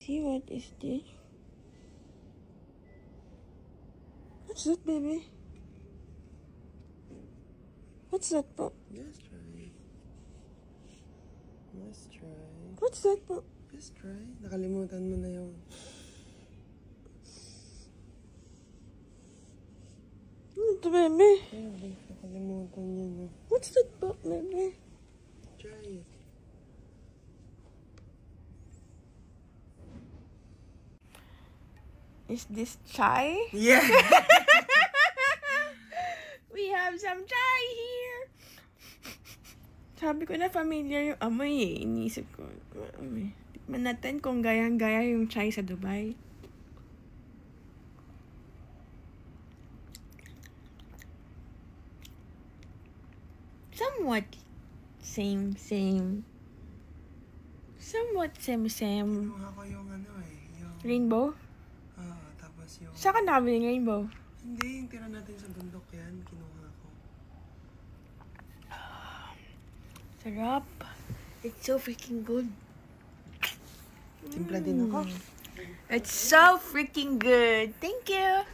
See, what is this? What's that, baby? What's that po? Just try. Let's try. What's that po? Just try. Nakalimutan mo na yung... Ano ito, baby? Ay, nakalimutan yun. No? What's that po, baby? Try it. Is this chai? Yeah! We have some chai here. Sabi ko na familiar yung amoy eh. Inisip ko, amoy. Tikman natin kung gayang-gaya yung chai sa Dubai. Somewhat same. Somewhat same. Kinuha ko yung ano eh. Yung... Rainbow? Tapos yung... Saan ka nakabili ng rainbow? Hindi, yung tira natin sa bundok yan. Kinuha ko. Sarap. It's so freaking good. Timpla din ako. It's so freaking good. Thank you.